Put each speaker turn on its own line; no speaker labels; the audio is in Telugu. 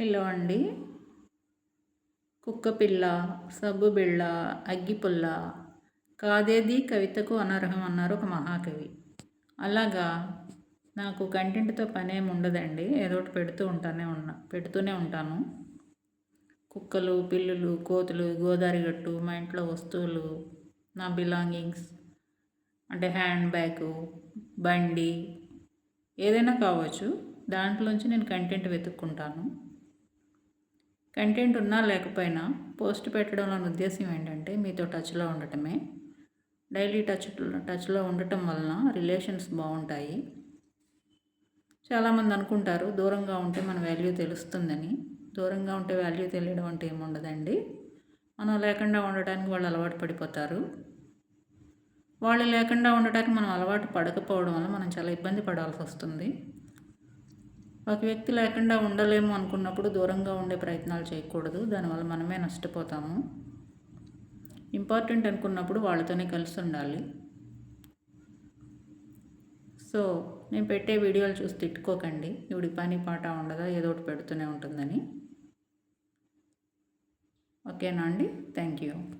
హలో అండి. కుక్కపిల్ల, సబ్బుబిళ్ళ, అగ్గిపుల్ల, కాదేది కవితకు అనర్హం అన్నారు ఒక మహాకవి. అలాగా నాకు కంటెంట్తో పనేమి ఉండదండి. ఏదో ఒకటి పెడుతూనే ఉంటాను. కుక్కలు, పిల్లులు, కోతులు, గోదావరి గట్టు, మా ఇంట్లో వస్తువులు, నా బిలాంగింగ్స్ అంటే హ్యాండ్ బ్యాగు, బండి, ఏదైనా కావచ్చు. దాంట్లోంచి నేను కంటెంట్ వెతుక్కుంటాను. కంటెంట్ ఉన్నా లేకపోయినా పోస్ట్ పెట్టడంలోని ఉద్దేశం ఏంటంటే మీతో టచ్లో ఉండటమే. డైలీ టచ్లో ఉండటం వలన రిలేషన్స్ బాగుంటాయి. చాలామంది అనుకుంటారు దూరంగా ఉంటే మన వాల్యూ తెలుస్తుందని. దూరంగా ఉంటే వాల్యూ తెలియడం అంటే ఏముండదండి. మనం లేకుండా ఉండటానికి వాళ్ళు అలవాటు పడిపోతారు. వాళ్ళు లేకుండా ఉండటానికి మనం అలవాటు పడకపోవడం వల్ల మనం చాలా ఇబ్బంది పడాల్సి వస్తుంది. ఒక వ్యక్తి లేకుండా ఉండలేము అనుకున్నప్పుడు దూరంగా ఉండే ప్రయత్నాలు చేయకూడదు. దానివల్ల మనమే నష్టపోతాము. ఇంపార్టెంట్ అనుకున్నప్పుడు వాళ్ళతోనే కలిసి ఉండాలి. సో నేను పెట్టే వీడియోలు చూసి తిట్టుకోకండి. ఇవిడి పని పాట ఉండదా, ఏదో ఒకటి పెడుతూనే ఉంటుందని. ఓకేనా అండి? Thank you.